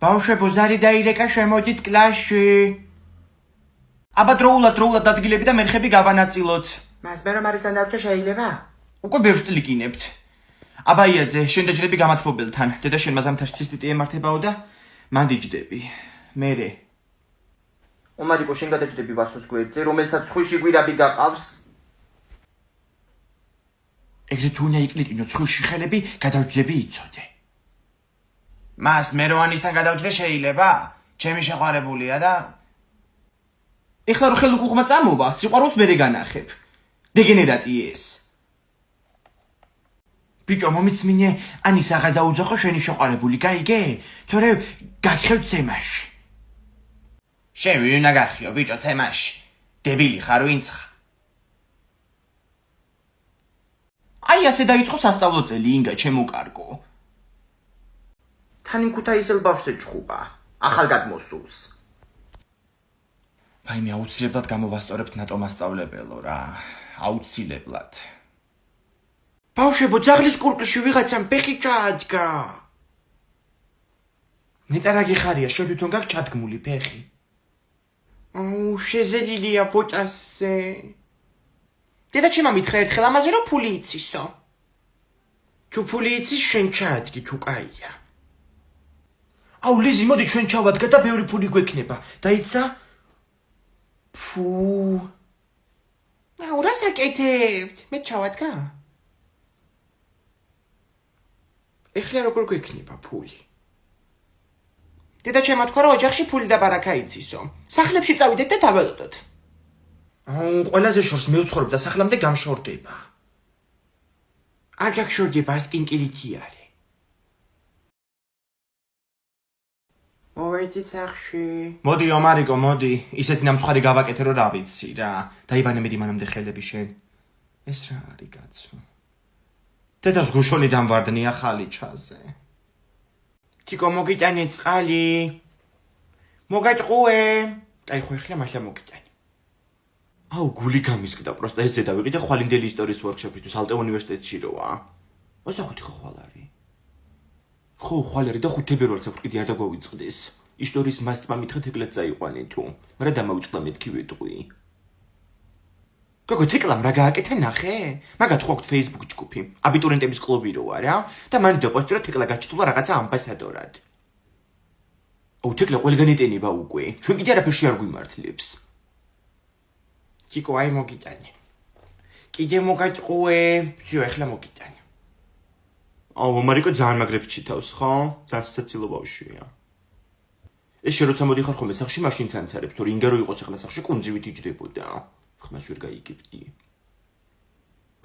ბავშვებო, ზარი დაირეკა, შემოდით კლასში. აბა დროულად ადგილები და მერხები გავანაწილოთ. მას მე რომ არის სანდარჩა შეიძლება? უკვე ბევრს ტლიკინებთ. აბაიაძე, შენ დაჯდები გამათბობელთან. დედა შენ მაზამთაშ ცისტიტი ემართებაო და მან დიჯდები. მერე. ომარიკო, შენ გადაჯდები ვასოს გვერდზე, რომელსაც ხვიში გვირაბი გაყავს. ეგრე თუ უნდა იკლიტინო ცხუში ხელები, გადავჯდები იცოდე. მას მეროვანისთან გადავჯდე შეიძლება? ჩემი შეყვარებულია და ეხლა რო ხელუყუღმა წამოვა, სიყვარულს მერე განახებ. დეგენერატი ეს. ბიჭო, მომიცმინე, ანის აღარ დაუძახო შენი შეყვარებული, გაიგე? თორე გაგხევ ცემაში. შენ ვინ უნდა გახიო, ბიჭო, ცემაში? დებილი ხარ ვინცხა? აი ასე დაიწყო სასწავლო წელი, ინგა, ჩემო კარგო. თან იმ ქუთაისელ ბავშვს ეჩხუბა, ახალგადმოსულს. ვაიმე, აუცილებლად გამოვასწორებთ ნატო მასწავლებელო რა, აუცილებლად. ბავშვებო, ძაღლის კურკლში ვიღაცამ ფეხი ჩაადგა. ნეტა რა გიხარია, შენ თვითონ გაქვს ჩადგმული ფეხი? აუ, შეზედილია პოტასზე. დედა ჩემმა მითხრა ერთხელ ამაზე რომ ფული იცისო. თუ ფული იცის, შენ ჩაადგი თუ კაია. აუ, ლიზი, მოდი ჩვენ ჩავადგა და ბევრი ფული გვექნება. დაიცა? ფუ. აუ, რას აკეთებთ? მე ჩავადგა? ეხლა როგორ გვექნება ფული? დედა ჩემმა თქვა რომ ოჯახში ფული და ბარაკა იცისო. სახლებში წავიდეთ და დაველოდოთ. აუ, ყველაზე შორს მევცხოვრებ და სახლამდე გამშორდება. არ გაგშორდება, ეს კინკილითი არის. მოვედი სახლში. მოდი, ომარიკო, მოდი. ისეთი ნამცხარი გავაკეთე რომ რა ვიცი რა. დაიბანე მედი მანამდე ხელები შენ. ეს რა არის კაცო? დედას გუშონი დამვარდნია ხალიჩაზე. თიკო მოგიტანი წყალი. მოგატყუე. კაი, ხო ეხლა მართლა მოგიტანი. აუ, გული გამისკდა, პროსტა ეს ზედა ვიყიდე ხვალინდელი ისტორიის ვორქშოპისთვის ალტე უნივერსიტეტში როა. 25 ხო ხვალ არის. ხო, ხვალ არის და 5 თებერვალს აქვს კიდე არ დაგვავიწყდეს. ისტორიის მასწმა მითხეთ ეკლეთ წაიყვანე თუ. მაგრამ დამავიწყდა მეთქი ვეტყვი. გოგო, თეკლამ რა გააკეთე ნახე? მაგათ ხო აქვს Facebook ჯგუფი. აბიტურიენტების კლუბი როა რა და მან დაპოსტირა თეკლა გაჩნდა რაღაცა ამბასადორად. აუ, თეკლა ყველგან ეტენება უკვე. ჩვენ კიდე არაფერში არ გვიმართლებს. Tiko, ai mogitani. კიდე მოგატყუე, всё, ეხლა მოგიტანი. აუ, მარიკო ძალიან მაგრებს ჩითავს, ხო? ძალიან საცილო ბავშვია. ეს შე როცა მოდიხარ ხოლმე სახში, მაშინ თანცარებს, თორე ინგა რო იყოს ახლა სახში, კუნძივით იჯდებოდა. ხმას ვერ გაიგებდი.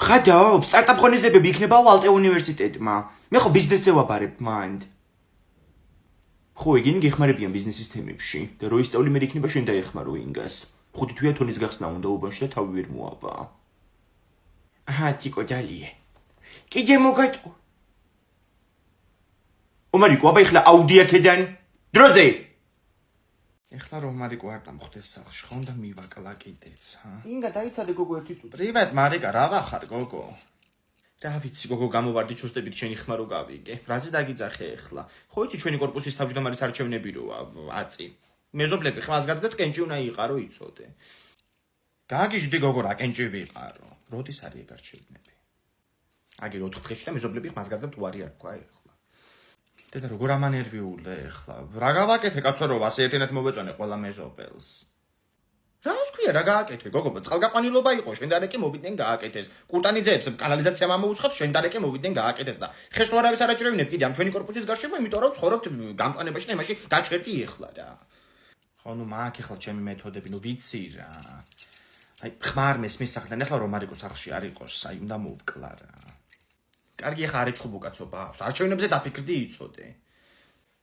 ხადაო, სტარტაპ ღონისძიებები იქნება ალტე უნივერსიტეტმა. მე ხო ბიზნესზე ვაბარებ მანდ. ხო, ეგენი გეხმარებიან ბიზნესის თემებში და რო ისწავლი მე იქნება შენ დაეხმარო ინგას. 5 თვეა თონის გახსნა უნდა უბანში და თავი ვერ მოაბა. აჰა, თიკო დალიე. კიდე მოგატყუ. ომარიკო, აბა ეხლა აუდია ქედან. დროზე. ეხლა რომ მარიკო არ დამხვდეს სახლში, ხო უნდა მივაკლა კიდეც, ჰა? ინგა დაიცადე გოგო ერთი წუთი. პრივატ, მარიკა, რა ვახარ გოგო? რა ვიცი გოგო, გამოვარდი ჩუსტებით შენი ხმა რო გავიგე. რაზე დაგიძახე ეხლა? ხო იცი ჩვენი კორპუსის თავმჯდომარის არჩევნები როა, აწი. მეზობლები ხმას გაცდეთ, კენჭი უნდა იყარო იცოდე. გაგიჟდი გოგო, რა კენჭი ვიყარო? როდის არის ეგ არჩევნები? აგი 4 დღეში და მეზობლები ხმას გაცდეთ, უარი არ თქვა ეხლა. დედა როგორ ამანერვიულე ეხლა? რა გავაკეთე კაცო რომ ასე ერთენად მოვეწონე ყველა მეზობელს? რას ქვია რა გააკეთე გოგო? წყალგაყვანილობა იყო, შენ და რეკი მოვიდნენ გააკეთეს. კურტანიძეებს კანალიზაცია მომუცხოთ, შენ და რეკი მოვიდნენ გააკეთეს და ხეს თუ არავის არ აჭრევინებ კიდე ამ ჩვენი კორპუსის გარშემო, იმიტომ რომ ცხოვრობთ გამწვანებაში და იმაში დაჭერტი ეხლა რა. ხო, ნუ მაგ ეხლა ჩემი მეთოდები, ნუ ვიცი რა. აი, ხმარ მესმის სახლიდან ეხლა რომ მარიკო სახლში არ იყოს, აი უნდა მოვკლა რა. კარგი ეხლა არ ეჩხუბო კაცობა, არჩევნებზე დაფიქრდი იცოდე.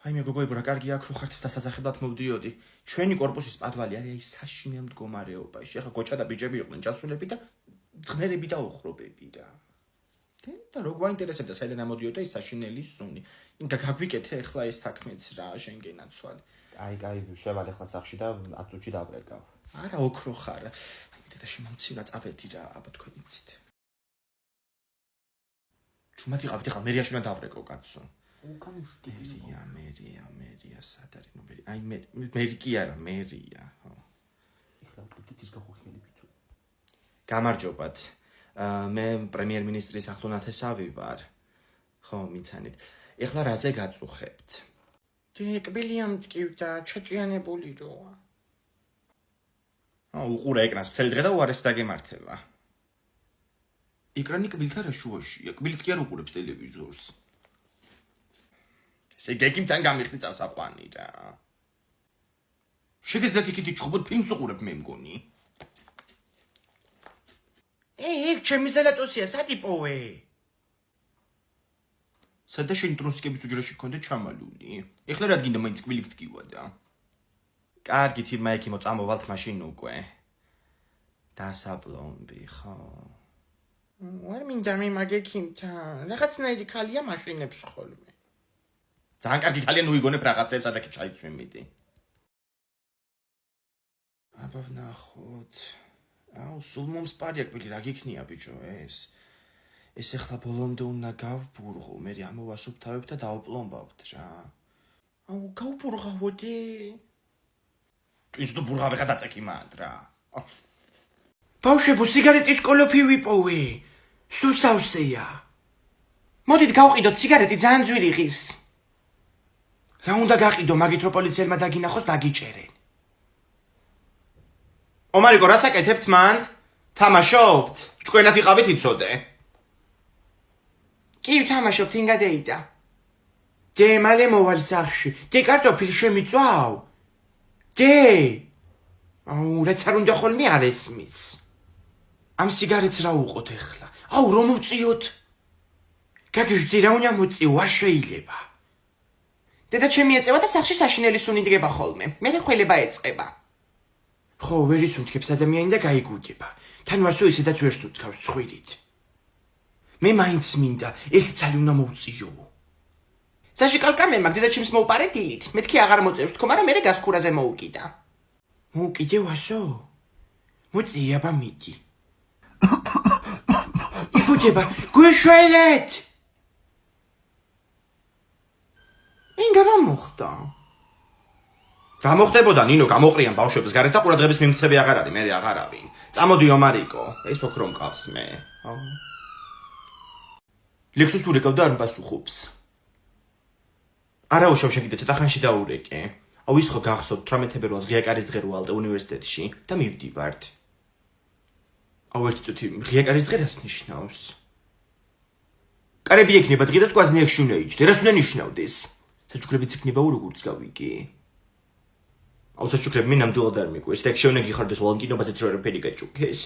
აი მე გოგოებო რა კარგი აქ რო ხართ დასაძახებლად მოვდიოდი. ჩვენი კორპუსის პატვალი არის აი საშინელ მდგომარეობაში. ეხლა გოჭა და ბიჭები იყვნენ ჯანსულები და ძღნერები და ოხრობები რა. და რო გვაინტერესებდა საიდან ამოდიოდა ის საშინელი სუნი. ინგა გაგვიკეთე ეხლა ეს საქმეც რა, შენგენაცვალ. კაი, შევალ ეხლა სახში და 10 წუთში დავრეკავ. არა, ოქრო ხარ. აი და შემამცილა წავედი რა, აბა თქვენ იცით. ჩუმად იყავით ეხლა მერიაში უნდა დავრეკო კაცო. მერია სად არის ნომერი? აი მერი კი არა, მერია, ხო. გამარჯობათ. მე პრემიერ-მინისტრის ახლონათესავი ვარ. ხო, მიცანით. ეხლა რაზე გაწუხებთ? კბილია მწკივდა, ჩაჭიანებული როა. უყურე ეკრანს მთელი დღე და უარეს დაგემართება. ეკრანი კბილთან რა შუაშია? კბილით კი არ უყურებს ტელევიზორს. ესე გეგიმთან გამიხდი წასაყვანი რა. შეგეძლოთ იქით ჩხუბოთ ფილმს უყურებ მე მგონი. ჩემი ზელატოსია სატიპოე. სადა შენ ტრონსკების უჯრაში გქონდა ჩამალული? ეხლა რა გინდა მაინც კბილი გტკივადა? კარგით ირმა ექიმო წამოვალთ მაშინ უკვე. დასაბლომბი ხო. ვერ მინდა მე მაგ ექიმთან. რაღაცნაირი ქალია მაშინებს ხოლმე. ძალიან კარგი ქალია, ნუ იგონებ რაღაცებს ადაკი ჩაიცვიმიდი. აბა ვნახოთ. სულ მომსპარია კბილი რა გიქნია ბიჭო ეს. ეს ეხლა ბოლომდე უნდა გავბურღო, მე ამოვასუფ თავებ და დავპლომბავთ რა. გავბურღავოდი. ის თუ ბურღავ ხა დაწეკი მანდ რა. ბავშვებო, სიგარეტის კოლოფი ვიპოვე. სულ სავსეა. მოდით გავყიდოთ სიგარეტი ძალიან ძვირი ღირს. რა უნდა გაყიდო, მაგით რო პოლიციელმა დაგინახოს დაგიჭერენ. ომარიკო, რა საკეთებთ მანდ? თამაშობთ? ჭკვენად იყავით იცოდე? კი, თამაშობთ ინგადეიდა. დე, მალე მოვალ სახლში. დე, კარტოფილს შემიწვავ? დე! რაც არ უნდა ხოლმე არ ესმის. ამ სიგარეტს რა უყოთ ეხლა? რომ მოვწიოთ? გაგიჟდი რა უნდა მოწიო, არ შეიძლება. დედა ჩემი ეწევა და სახლში საშინელი სუნი დგება ხოლმე. მე ხველება ეწყება. ხო, ვერ იცუნთქებს ადამიანი და გაიგუგება. თან ვარსო ისედაც ვერ სუთქავს ცხვირით. მე მაინც მინდა, ერთი ცალი უნდა მოვწიო. საში კალკამე მაგ დედა ჩემს მოუპარე დილით. მეთქი აღარ მოწევს თქო, მაგრამ მე გასქურაზე მოუკიდა. მოუკიდე ვასო? მოწია აბა მიდი. იგუგება, გვეშველეთ! ინგა რა მოხდა? რა მოხდებოდა ნინო გამოყრიან ბავშვებს გარეთ და ყურადღების მიმცემი აღარ არის, მე აღარ ავინ. წამოდი ომარიკო, ეს ოქრო მყავს მე. ლექსუს ურეკავ და არ პასუხობს. არა უშავ შეგიძლია ცოტა ხანში დაურეკე. ის ხო გახსოვთ 18 თებერვალს ღია კარის დღე როალდა უნივერსიტეტში და მივდივართ. ერთი წუთი ღია კარის დღე რას ნიშნავს? კარები ექნება დღე და სკვაზნიაკში უნდა იჯდე. რას უნდა ნიშნავდეს? საჩუქრებიც იქნება როგორც გავიგე. საჩუქრები მე ნამდვილად არ მიგვეს. ლექსში უნდა გიხარდეს ვალენტინობაზეც რო არაფერი გაჭუქეს.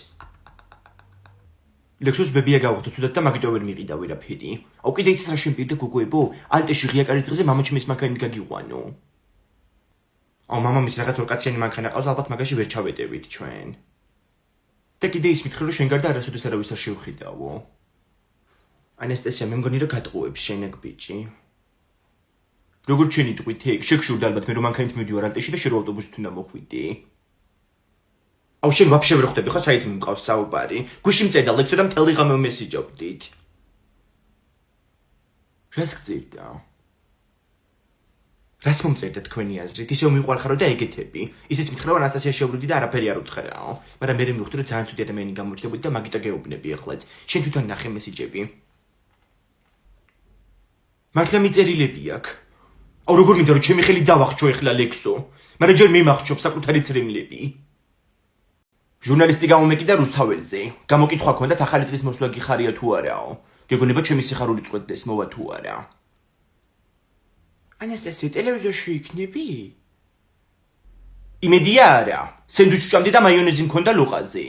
ლექსოს ბებია გავხდო ცუდად და მაგიტო ვერ მიყიდა ვერაფერი. კიდე იცით რა შემპირდა გოგოებო? ალტეში ღია კარის დღეზე მამაჩემის მანქანით გაგიყვანო. მამამის რაღაც ორკაციანი მანქანა ყავს, ალბათ მაგაში ვერ ჩავეტევით ჩვენ. და კიდე ის მითხრა რომ შენ გარდა არასოდეს არავის არ შევხედავო. ანესტესია, მე მგონი რომ გატყუებს შენ ეგ ბიჭი. როგორც შენ იტყვით ეგ, შეგშურდა ალბათ მე რომ მანქანით მივდივარ ალტეში და შენ რო ავტობუსით უნდა მოხვიდე. შენ ვაფშე ვერ ხვდები ხო საით მიმყავს საუბარი? გუში მწერდა ლექსო და მთელი ღამე მესიჯობდით. რას გწერდა? რას მომწერდა თქვენი აზრით? ისევ მიყვარხარო და ეგეთები. ისიც მითხრა რომ ანასტასია შევრუდი და არაფერი არ უთხრაო. მაგრამ მე მივხვდი რომ ძალიან ცუდი ადამიანი გამოჩნდებოდი და მაგიტო გეუბნები ახლაც. შენ თვითონ ნახე მესიჯები. მართლა მიწერილები აქვს. როგორ მინდა რომ ჩემი ხელი დავახჩო ეხლა ლექსო. მაგრამ ჯერ მიმახჩობ საკუთარი ცრემლები. ჟურნალისტი გამომეკიდა რუსთაველზე. გამოკითხვა ჰქონდათ ახალი წლის მოსვლა გიხარია თუ არაო. გეგონება ჩემი სიხარული წყვეტდეს მოვა თუ არა. ანასტასია, ტელევიზორში იქნები? იმედია არა. სენდვიჩი ჭამდი და მაიონეზი მქონდა ლოყაზე.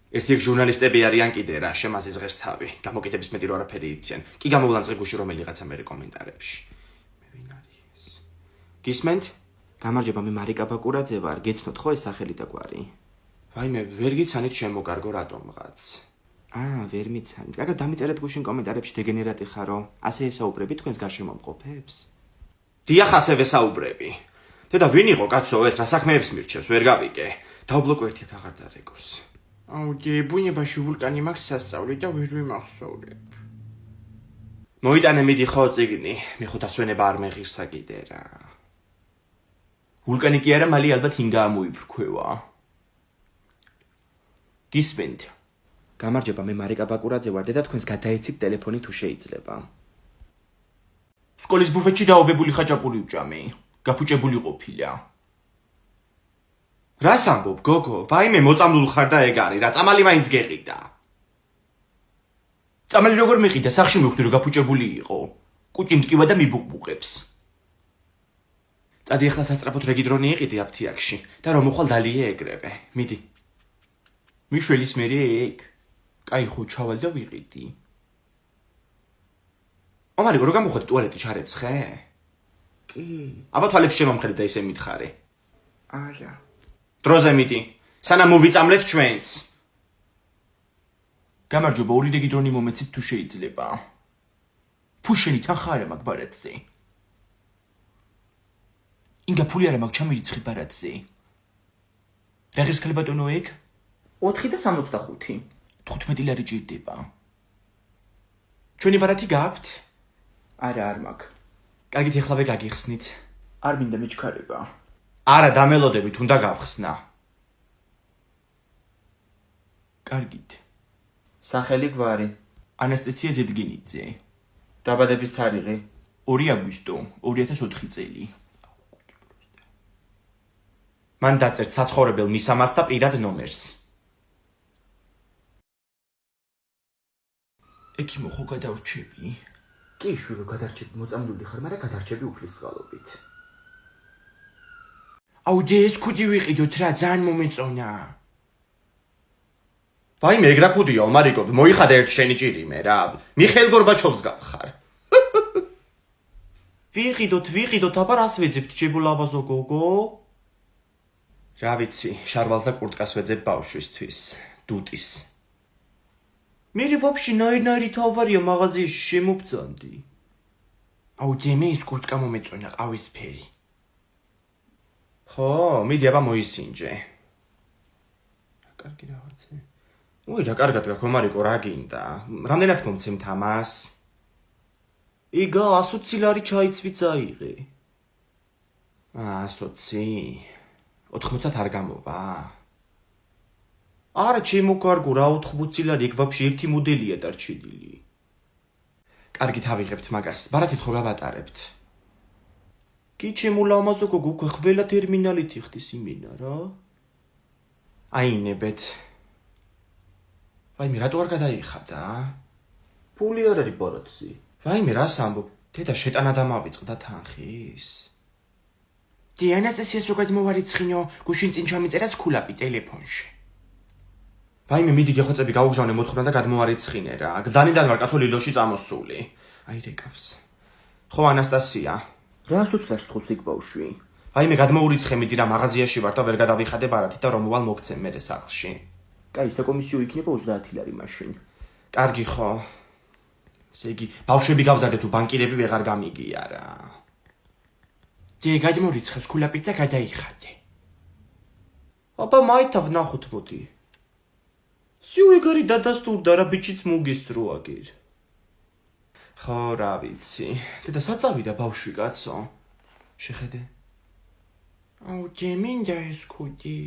ერთი ეგ ჟურნალისტები არიან კიდე რა, შემაზიზღეს თავი. გამოკითხების მეტი რო არაფერი იციან. კი გამოვლანძღე გუში რომელიღაცა მე კომენტარებში. მე ვინ არის ეს? გისმენთ? გამარჯობა, მე მარიკა ბაკურაძე ვარ. გეცნოთ ხო ეს სახელი და გვარი? ვაიმე, ვერ გიცანით შემოგარგო რატომღაც. ვერ მიცანით. კარგად დამიწერეთ გუშინ კომენტარებში დეგენერატი ხარო. ასე ესაუბრები თქვენს გარშემომყოფებს? დიახ, ასევე საუბრები. დედა ვინ იყო კაცო ეს რა საქმეებს მირჩევს, ვერ გავიგე. დავბლოკო ერთი აღარ დარეგოს. დი ბუნებაში ვულკანი მაქვს სასწავლი და ვერ ვიმახსოვრებ. მოიტანე მიდი ხო წიგნი, მე ხო დასვენება არ მეღირსა კიდე რა. ვულკანი კი არა, მალე ალბათ ინგა მოიფრქვევა. გისმენთ. გამარჯობა, მე მარიკა ბაკურაძე ვარ და თქვენს გადაეცით ტელეფონი თუ შეიძლება. სკოლის ბუფეტში დაობებული ხაჭაპური ვჭამე. გაფუჭებული ყოფილა. რას ამბობ, გოგო? ვაიმე მოწამლულ ხარ და ეგ არის, რა წამალი მაინც გეყიდა. წამალი როგორ მეყიდა, სახში მივხვდი რომ გაფუჭებული იყო. კუჭი მტკივა და მიბუყბუყებს. წადი ახლა სასწრაფოდ რეგიდრონი იყიდე აფთიაქში და რომ მოხვალ დალიე ეგრევე. მიდი. მიშველის მერე ეგ. კაი ხო ჩავალ და ვიყიდი. ამარი როგორ გამოხდი ტუალეტი ჩარეცხე? კი. აბა თვალებს შემომხედე და ისე მითხარე. არა. დროზე მიდი. სანამ მოვიწამლეთ ჩვენს. გამარჯობა, ორი რეგიდრონი მომეცით თუ შეიძლება. ფუშენი თან ხარ მაგ ბარათზე. ინგა ფული არა მაგ ჩამირიცხი ბარათზე. რაღის ქალბატონო ეგ? 4 და 65. 15 ლარი ჭირდება. ჩვენი ბარათი გაქვთ? არა, არ მაქვს. კარგით, ეხლავე გაგიხსნით. არ მინდა მიჩქარება. არა, დამელოდებით, უნდა გავხსნა. კარგით. სახელი გვარი. ანასტაცია ზედგინიძე. დაბადების თარიღი 2 აგვისტო 2004 წელი. მან დაწერთ საცხოვრებელ მისამართს და პირად ნომერს. ექიმო, ხო გადავრჩები? კი, შვილო, გადარჩები, მოწამლული ხარ, მაგრამ გადარჩები უფლის წყალობით. აუჯე, ეს ქუდი ვიყიდოთ რა, ძალიან მომეწონა. ვაიმე, ეგ რა ქუდია, მარიკო, მოიხადე ერთ შენი ჭირიმე რა. მიხეილ გორბაჩოვს გავხარ. ვიყიდოთ, აბა რას ვეძებთ, ჩებულავაზო გოგო? რა ვიცი, შარვალს და კურტკას ვეძებ ბავშვისთვის, დუტის. მერე ვაფშე ნაირ-ნაირი თავარია მაღაზიაში შემობძანდი. აუჯე, მე ის კურტკა მომეწონა, ყავისფერი. ხო, მიდი აბა მოისინჯე. რა კარგი რაღაცა. უი, რა კარგად გაქვს, მარიკო, რა გინდა? რამდენად მომცემთ ამას? იგა 120 ლარი ჩაიცვი წაიღე. 120. 80 არ გამოვა. არა, ჩემოკარგო რა 80 ლარი, ეგ ვაფშე ერთი მოდელია დარჩენილი. კარგი, თავიღებთ მაგას, ბარათით ხო გავატარებთ. კი, ჩემულამაზო გოგო, ყველა ტერმინალით იხდის იმენა რა. აინებეთ. ვაიმე, რატო არ გადაიხადა? ფული არ არის ბარათზე. ვაიმე, რას ამბობ? დედა შეტანა დამავიწყდა თანხის. დიანასტასიას რო გადმოვარიცხინო, გუშინ წინ ჩამიწერა სქულაპი ტელეფონში. ვაიმე, მიდი გეხოცები გაუგზავნე მოთხოვნა და გადმოვარიცხინე რა. გდანიდან ვარ კაცო ლილოში წამოსული. აი რეკავს. ხო, ანასტასია. რას უცდას თხოს იქ ბავშვი? ვაიმე, გადმოურიცხე მიდი რა, მაღაზიაში ვარ და ვერ გადავიხადე ბარათით და რომ მოვალ მოგცემ მე სახლში. კაი, საკომისიო იქნება 30 ლარი მაშინ. კარგი ხო. ესე იგი, ბავშვები გავზარდე თუ ბანკირები ვეღარ გამიგია რა. დი გადმორიცხე სქულაპით და გადაიხადე. აბა მაითავ ნახოთ მოდი. სიუეგარი დადასტურდა რა, ბიჭიც მოგისწრო აგერ. ხო, რა ვიცი. დედა საწავიდა ბავშვი კაცო. შეხედე. აუ, მინდა ეს ქუდი.